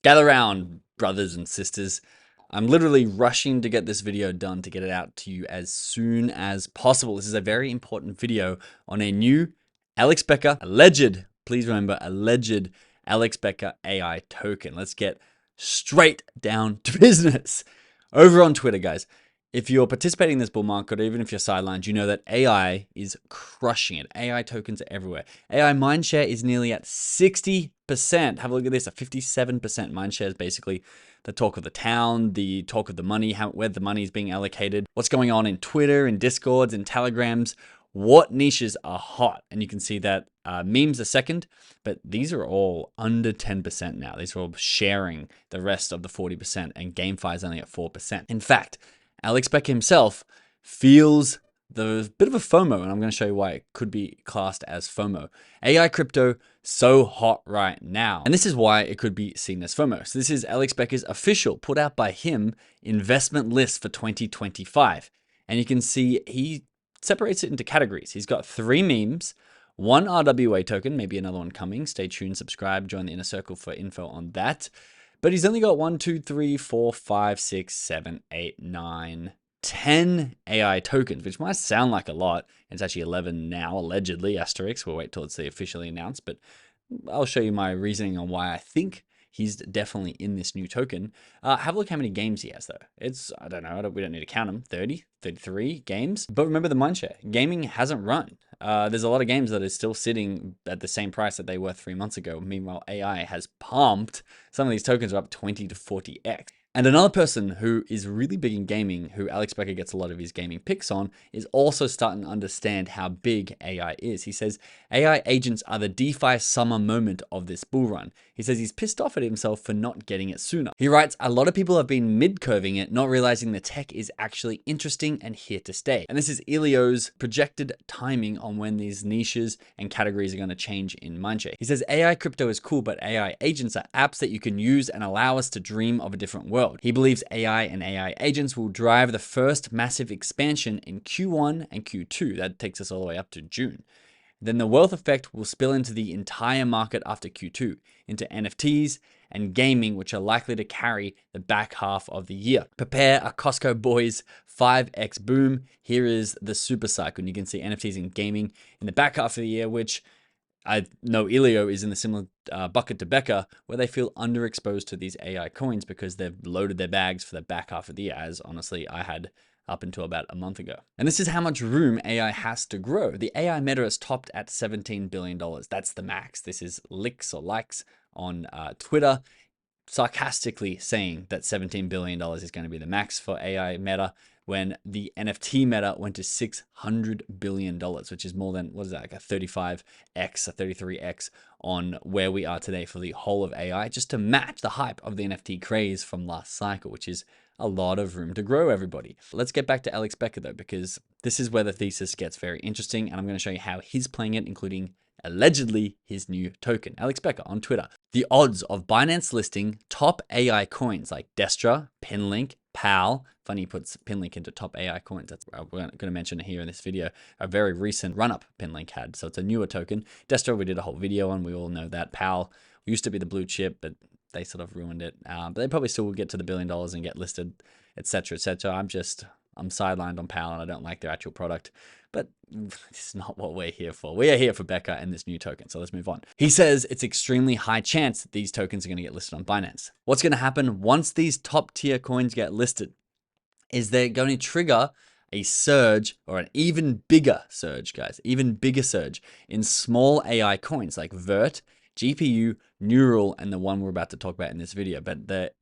Gather round, brothers and sisters. I'm literally rushing to get this video done to get it out to you as soon as possible. This is a very important video on a new Alex Becker, please remember, alleged Alex Becker AI token. Let's get straight down to business. Over on Twitter, guys, if you're participating in this bull market, or even if you're sidelined, you know that AI is crushing it. AI tokens are everywhere. AI mindshare is nearly at 60%. Have a look at this, a 57% mindshare is basically the talk of the town, the talk of the money, where the money is being allocated, what's going on in Twitter, in Discords, in Telegrams, what niches are hot. And you can see that memes are second, but these are all under 10% now. These are all sharing the rest of the 40%, and GameFi is only at 4%. In fact, Alex Becker himself feels the bit of a FOMO, and I'm going to show you why it could be classed as FOMO. AI crypto so hot right now, and this is why it could be seen as FOMO. So this is Alex Becker's official, put out by him, investment list for 2025, and you can see he separates it into categories. He's got 3 memes, 1 RWA token, maybe another one coming. Stay tuned, subscribe, join the inner circle for info on that. But he's only got 1, 2, 3, 4, 5, 6, 7, 8, 9, 10 AI tokens, which might sound like a lot. It's actually 11 now, allegedly, asterisk. We'll wait till it's officially announced, but I'll show you my reasoning on why I think he's definitely in this new token. Have a look how many games he has, though. It's, I don't know, we don't need to count them, 30, 33 games. But remember the mindshare, gaming hasn't run. There's a lot of games that are still sitting at the same price that they were 3 months ago. Meanwhile, AI has pumped. Some of these tokens are up 20 to 40x. And another person who is really big in gaming, who Alex Becker gets a lot of his gaming picks on, is also starting to understand how big AI is. He says AI agents are the DeFi summer moment of this bull run. He says he's pissed off at himself for not getting it sooner. He writes, a lot of people have been mid-curving it, not realizing the tech is actually interesting and here to stay. And this is Elio's projected timing on when these niches and categories are going to change in mindshare. He says AI crypto is cool, but AI agents are apps that you can use and allow us to dream of a different world. He believes AI and AI agents will drive the first massive expansion in Q1 and Q2. That takes us all the way up to June. Then the wealth effect will spill into the entire market after Q2, into NFTs and gaming, which are likely to carry the back half of the year. Prepare a Costco boys 5x boom. Here is the super cycle. And you can see NFTs and gaming in the back half of the year, which I know Elio is in the similar bucket to Becker, where they feel underexposed to these AI coins because they've loaded their bags for the back half of the year, as honestly I had up until about a month ago. And this is how much room AI has to grow. The AI meta is topped at $17 billion. That's the max. This is licks or likes on Twitter, sarcastically saying that $17 billion is going to be the max for AI meta, when the NFT meta went to $600 billion, which is more than, what is that, like a 35x, a 33x on where we are today for the whole of AI, just to match the hype of the NFT craze from last cycle, which is a lot of room to grow, everybody. Let's get back to Alex Becker, though, because this is where the thesis gets very interesting, and I'm going to show you how he's playing it, including allegedly his new token. Alex Becker on Twitter. The odds of Binance listing top AI coins like Destra, PinLink, PAL, funny he puts PinLink into top AI coins, that's what we're going to mention here in this video, a very recent run-up PinLink had, so it's a newer token. Destra we did a whole video on, we all know that. PAL used to be the blue chip, but they sort of ruined it, but they probably still will get to the $1 billion and get listed, etc., etc. I'm sidelined on PAL and I don't like their actual product, but it's not what we're here for. We are here for Becker and this new token, so let's move on. He says it's extremely high chance that these tokens are going to get listed on Binance. What's going to happen once these top tier coins get listed is they're going to trigger a surge, or an even bigger surge, guys, even bigger surge in small AI coins like Vert, GPU, Neural, and the one we're about to talk about in this video. But the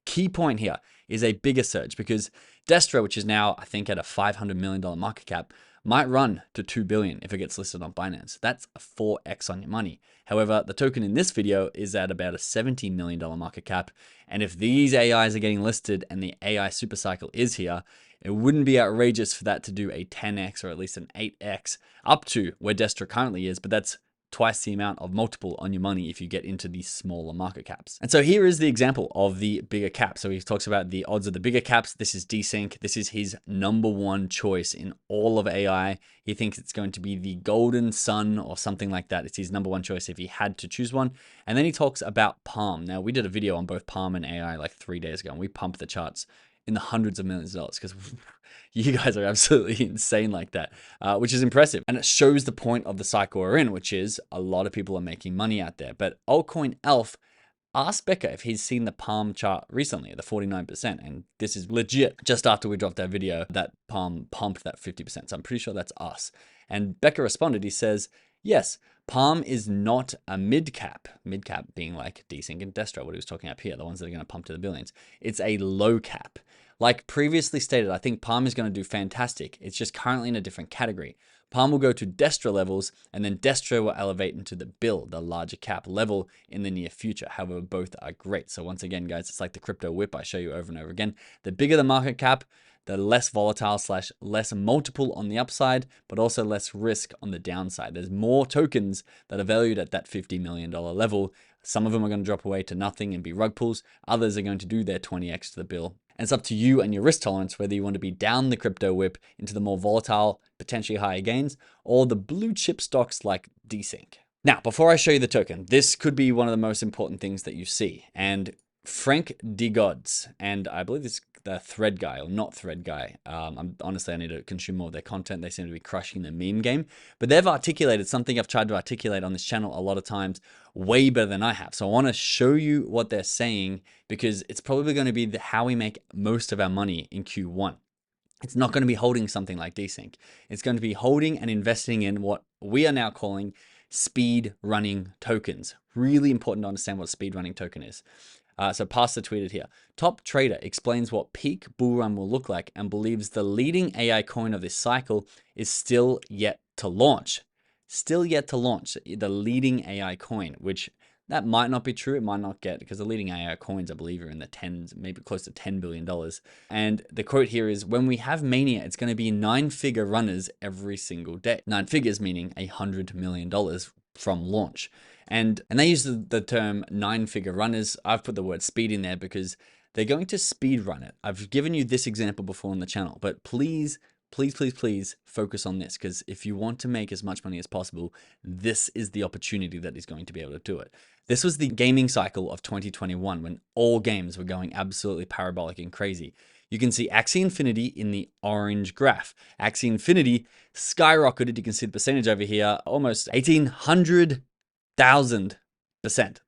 key point here is a bigger surge, because Destra, which is now, I think, at a $500 million market cap, might run to $2 billion if it gets listed on Binance. That's a 4x on your money. However, the token in this video is at about a $70 million market cap. And if these AIs are getting listed and the AI supercycle is here, it wouldn't be outrageous for that to do a 10x or at least an 8x up to where Destra currently is, but that's twice the amount of multiple on your money if you get into these smaller market caps. And so here is the example of the bigger cap. So he talks about the odds of the bigger caps. This is Desync. This is his #1 choice in all of AI. He thinks it's going to be the golden sun or something like that. It's his #1 choice if he had to choose one. And then he talks about Palm. Now, we did a video on both Palm and AI like 3 days ago, and we pumped the charts in the hundreds of millions of dollars because you guys are absolutely insane like that, which is impressive. And it shows the point of the cycle we're in, which is a lot of people are making money out there. But Altcoin Elf asked Becker if he's seen the Palm chart recently, the 49%. And this is legit. Just after we dropped that video, that Palm pumped that 50%. So I'm pretty sure that's us. And Becker responded, he says, yes, Palm is not a mid-cap. Mid-cap being like Desync and Destro, what he was talking about here, the ones that are going to pump to the billions. It's a low cap. Like previously stated, I think Palm is going to do fantastic. It's just currently in a different category. Palm will go to Destro levels, and then Destro will elevate into the bill, the larger cap level in the near future. However, both are great. So once again, guys, it's like the crypto whip I show you over and over again. The bigger the market cap, the less volatile / less multiple on the upside, but also less risk on the downside. There's more tokens that are valued at that $50 million level. Some of them are going to drop away to nothing and be rug pulls. Others are going to do their 20x to the bill. And it's up to you and your risk tolerance whether you want to be down the crypto whip into the more volatile, potentially higher gains, or the blue chip stocks like Desync. Now, before I show you the token, this could be one of the most important things that you see. And Frank DeGods, and I believe this the Thread guy or not Thread guy. Honestly, I need to consume more of their content. They seem to be crushing the meme game, but they've articulated something I've tried to articulate on this channel a lot of times way better than I have. So I want to show you what they're saying because it's probably going to be how we make most of our money in Q1. It's not going to be holding something like Desync. It's going to be holding and investing in what we are now calling speed running tokens. Really important to understand what a speed running token is. So Pastor tweeted here, top trader explains what peak bull run will look like and believes the leading AI coin of this cycle is still yet to launch. Still yet to launch, the leading AI coin, which that might not be true. It might not get, because the leading AI coins, I believe, are in the tens, maybe close to $10 billion. And the quote here is, when we have mania, it's going to be 9-figure runners every single day. 9 figures meaning $100 million from launch. And they use the term 9-figure runners. I've put the word speed in there because they're going to speed run it. I've given you this example before on the channel, but please focus on this, because if you want to make as much money as possible, this is the opportunity that is going to be able to do it. This was the gaming cycle of 2021 when all games were going absolutely parabolic and crazy. You can see Axie Infinity in the orange graph. Axie Infinity skyrocketed. You can see the percentage over here, almost 1,800,000%.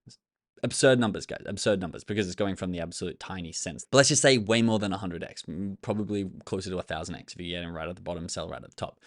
Absurd numbers, guys, absurd numbers, because it's going from the absolute tiny cents. But let's just say way more than 100x, probably closer to 1,000x if you get in right at the bottom, sell right at the top.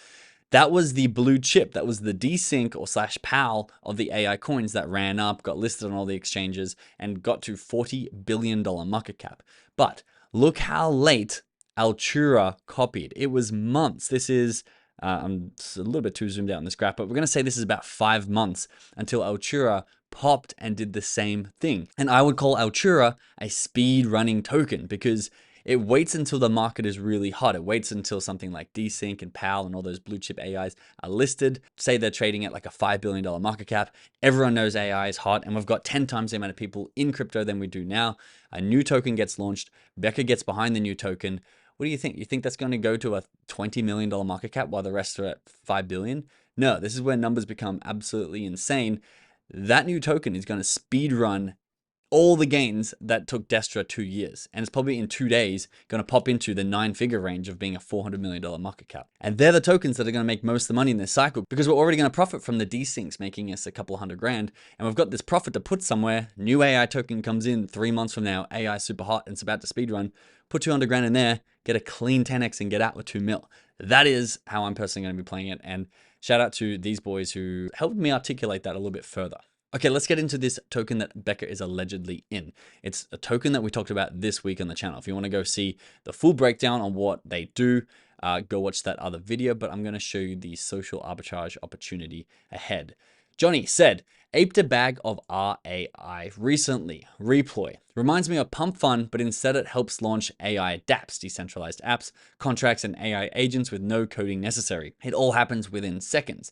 That was the blue chip. That was the Desync or /PAL of the AI coins that ran up, got listed on all the exchanges, and got to $40 billion market cap. But look how late Altura copied. It was months. This is, I'm a little bit too zoomed out on this graph, but we're going to say this is about 5 months until Altura popped and did the same thing. And I would call Altura a speed running token because it waits until the market is really hot. It waits until something like Desync and PAL and all those blue chip AIs are listed. Say they're trading at like a $5 billion market cap. Everyone knows AI is hot, and we've got 10 times the amount of people in crypto than we do now. A new token gets launched. Becker gets behind the new token. What do you think? You think that's going to go to a $20 million market cap while the rest are at 5 billion? No, this is where numbers become absolutely insane. That new token is going to speed run all the gains that took Destra 2 years. And it's probably in 2 days going to pop into the 9-figure range of being a $400 million market cap. And they're the tokens that are going to make most of the money in this cycle, because we're already going to profit from the desyncs making us a couple $100,000. And we've got this profit to put somewhere. New AI token comes in 3 months from now. AI super hot and it's about to speed run. Put $200,000 in there, get a clean 10x and get out with 2 mil. That is how I'm personally going to be playing it. And shout out to these boys who helped me articulate that a little bit further. Okay, let's get into this token that Becker is allegedly in. It's a token that we talked about this week on the channel. If you want to go see the full breakdown on what they do, go watch that other video, but I'm going to show you the social arbitrage opportunity ahead. Johnny said, aped a bag of RAI recently. Reploy. Reminds me of Pump Fun, but instead it helps launch AI dApps, decentralized apps, contracts, and AI agents with no coding necessary. It all happens within seconds.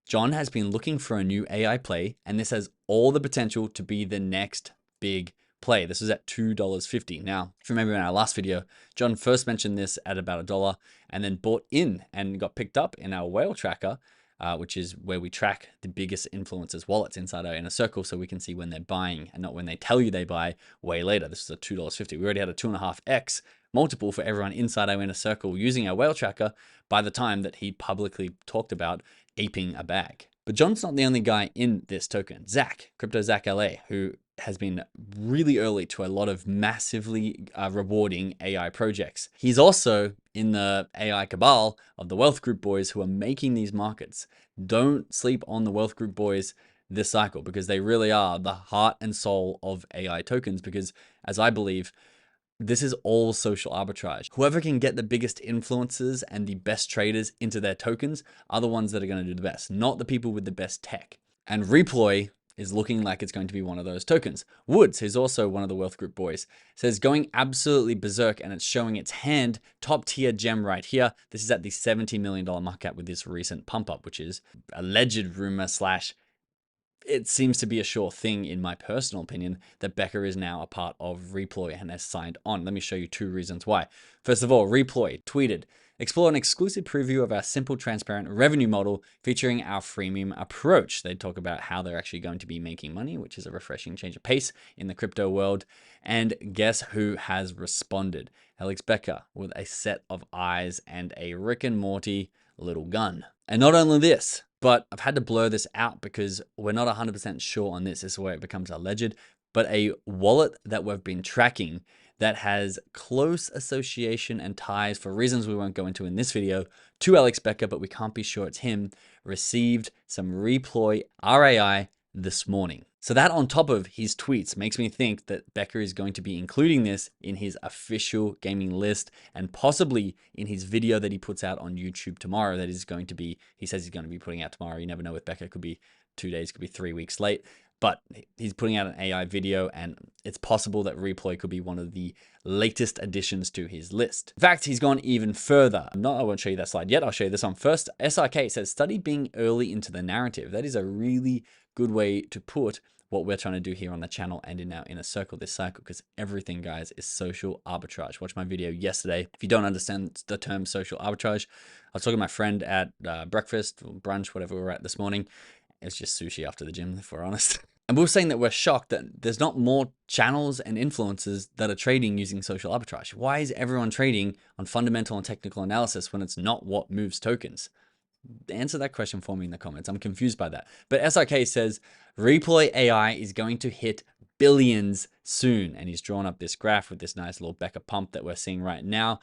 John has been looking for a new AI play, and this has all the potential to be the next big play. This is at $2.50. Now, if you remember in our last video, John first mentioned this at about $1 and then bought in and got picked up in our whale tracker, which is where we track the biggest influencers' wallets inside our inner circle so we can see when they're buying and not when they tell you they buy way later. This is a $2.50. We already had a 2.5x multiple for everyone inside our inner circle using our whale tracker by the time that he publicly talked about aping a bag. But John's not the only guy in this token. Zack, Crypto Zack LA, who has been really early to a lot of massively rewarding AI projects. He's also in the AI cabal of the Wealth Group boys who are making these markets. Don't sleep on the Wealth Group boys this cycle because they really are the heart and soul of AI tokens because, as I believe, this is all social arbitrage. Whoever can get the biggest influencers and the best traders into their tokens are the ones that are going to do the best, not the people with the best tech. And Reploy is looking like it's going to be one of those tokens. Woods, who's also one of the Wealth Group boys, says going absolutely berserk and it's showing its hand, top tier gem right here. This is at the $70 million market cap with this recent pump up, which is alleged rumor slash it seems to be a sure thing, in my personal opinion, that Becker is now a part of Reploy and has signed on. Let me show you 2 reasons why. First of all, Reploy tweeted, explore an exclusive preview of our simple, transparent revenue model featuring our freemium approach. They talk about how they're actually going to be making money, which is a refreshing change of pace in the crypto world. And guess who has responded? Alex Becker with a set of eyes and a Rick and Morty little gun. And not only this, but I've had to blur this out because we're not 100% sure on this. This is where it becomes alleged. But a wallet that we've been tracking that has close association and ties for reasons we won't go into in this video to Alex Becker, but we can't be sure it's him, received some Reploy RAI this morning. So that on top of his tweets makes me think that Becker is going to be including this in his official gaming list and possibly in his video that he puts out on YouTube tomorrow. That is going to be, he says he's going to be putting out tomorrow. You never know with Becker. It could be 2 days, could be 3 weeks late, but he's putting out an AI video and it's possible that Reploy could be one of the latest additions to his list. In fact, he's gone even further. I won't show you that slide yet. I'll show you this one first. SRK says, study being early into the narrative. That is a really good way to put what we're trying to do here on the channel and in our inner circle this cycle, because everything, guys, is social arbitrage. Watch my video yesterday. If you don't understand the term social arbitrage, I was talking to my friend at breakfast or brunch, whatever we were at this morning. It's just sushi after the gym, if we're honest. And we were saying that we're shocked that there's not more channels and influencers that are trading using social arbitrage. Why is everyone trading on fundamental and technical analysis when it's not what moves tokens? Answer that question for me in the comments. I'm confused by that. But SRK says Reploy AI is going to hit billions soon. And he's drawn up this graph with this nice little Becker pump that we're seeing right now.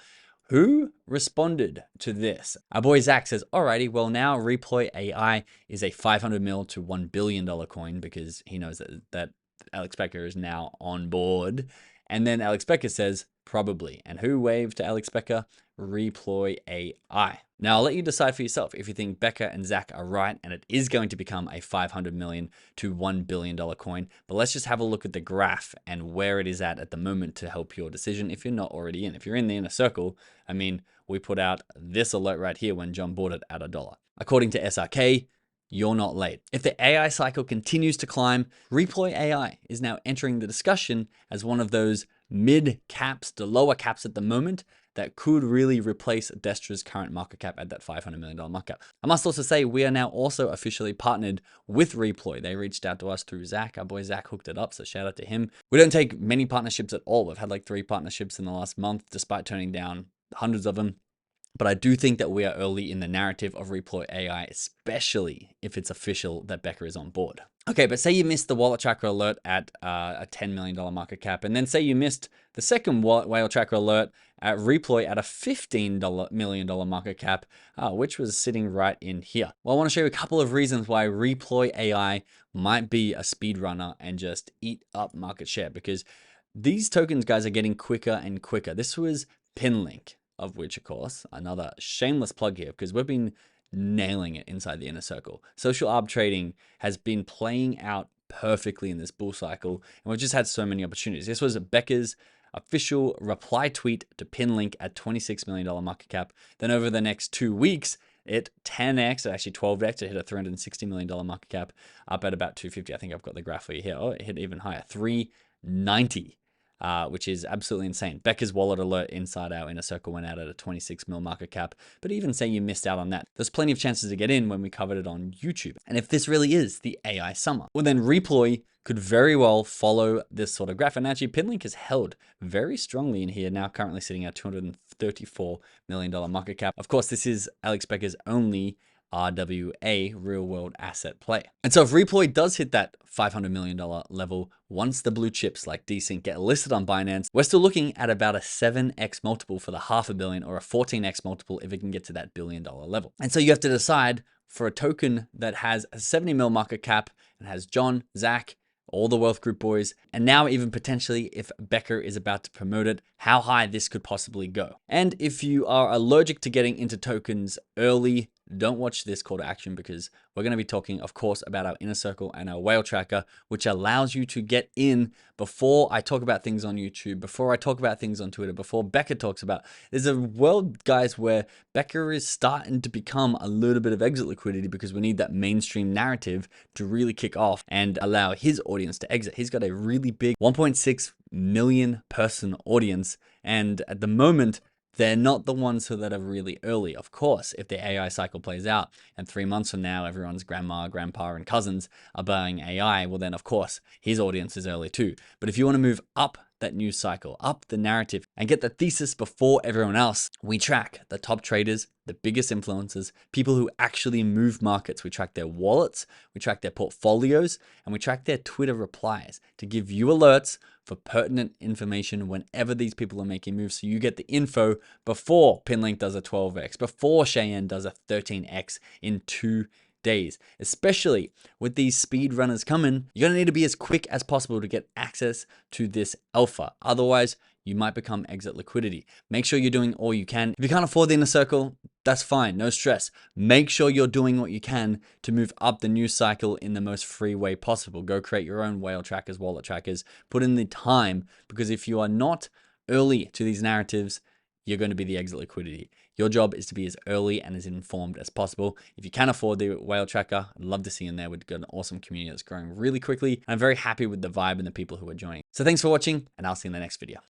Who responded to this? Our boy Zack says, alrighty, well now Reploy AI is a $500 mil to $1 billion coin because he knows that Alex Becker is now on board. And then Alex Becker says, probably. And who waved to Alex Becker? Reploy AI. Now, I'll let you decide for yourself if you think Becker and Zack are right and it is going to become a $500 million to $1 billion coin. But let's just have a look at the graph and where it is at the moment to help your decision if you're not already in. If you're in the inner circle, I mean, we put out this alert right here when John bought it at $1. According to SRK, you're not late. If the AI cycle continues to climb, Reploy AI is now entering the discussion as one of those mid caps to lower caps at the moment that could really replace Destra's current market cap at that $500 million market cap. I must also say we are now also officially partnered with Reploy. They reached out to us through Zack. Our boy Zack hooked it up, so shout out to him. We don't take many partnerships at all. We've had like 3 partnerships in the last month, despite turning down hundreds of them. But I do think that we are early in the narrative of Reploy AI, especially if it's official that Becker is on board. Okay, but say you missed the wallet tracker alert at a $10 million market cap, and then say you missed the second wallet tracker alert at Reploy at a $15 million market cap, which was sitting right in here. Well, I want to show you a couple of reasons why Reploy AI might be a speedrunner and just eat up market share, because these tokens, guys, are getting quicker and quicker. This was PinLink, of which, of course, another shameless plug here, because we've been nailing it inside the inner circle. Social arb trading has been playing out perfectly in this bull cycle, and we've just had so many opportunities. This was Becker's official reply tweet to PinLink at $26 million market cap. Then over the next 2 weeks, it 10x, actually 12x. It hit a $360 million market cap, up at about 250. I think I've got the graph for you here. Oh, it hit even higher, 390. Which is absolutely insane. Becker's wallet alert inside our inner circle went out at a 26 mil market cap. But even say you missed out on that, there's plenty of chances to get in when we covered it on YouTube. And if this really is the AI summer, well then Reploy could very well follow this sort of graph. And actually PinLink is held very strongly in here, now currently sitting at $234 million market cap. Of course, this is Alex Becker's only RWA, real world asset play. And so if Reploy does hit that $500 million level, once the blue chips like Desync get listed on Binance, we're still looking at about a 7x multiple for the $500 million, or a 14x multiple if it can get to that $1 billion level. And so you have to decide for a token that has a 70 mil market cap and has John, Zack, all the Wealth Group boys, and now even potentially if Becker is about to promote it, how high this could possibly go. And if you are allergic to getting into tokens early, don't watch this call to action, because we're going to be talking, of course, about our inner circle and our whale tracker, which allows you to get in before I talk about things on YouTube, before I talk about things on Twitter, before Becker talks about. There's a world, guys, where Becker is starting to become a little bit of exit liquidity, because we need that mainstream narrative to really kick off and allow his audience to exit. He's got a really big 1.6 million person audience, and at the moment, they're not the ones that are really early. Of course, if the AI cycle plays out and 3 months from now, everyone's grandma, grandpa, and cousins are buying AI, well then, of course, his audience is early too. But if you want to move up that news cycle, up the narrative, and get the thesis before everyone else, we track the top traders, the biggest influencers, people who actually move markets. We track their wallets, we track their portfolios, and we track their Twitter replies to give you alerts for pertinent information whenever these people are making moves. So you get the info before PinLink does a 12x, before Cheyenne does a 13x in 2 days. Especially with these speed runners coming, you're gonna need to be as quick as possible to get access to this alpha. Otherwise, you might become exit liquidity. Make sure you're doing all you can. If you can't afford the inner circle, that's fine, no stress. Make sure you're doing what you can to move up the news cycle in the most free way possible. Go create your own whale trackers, wallet trackers, put in the time, because if you are not early to these narratives, you're going to be the exit liquidity. Your job is to be as early and as informed as possible. If you can afford the whale tracker, I'd love to see you in there. We've got an awesome community that's growing really quickly. I'm very happy with the vibe and the people who are joining. So thanks for watching, and I'll see you in the next video.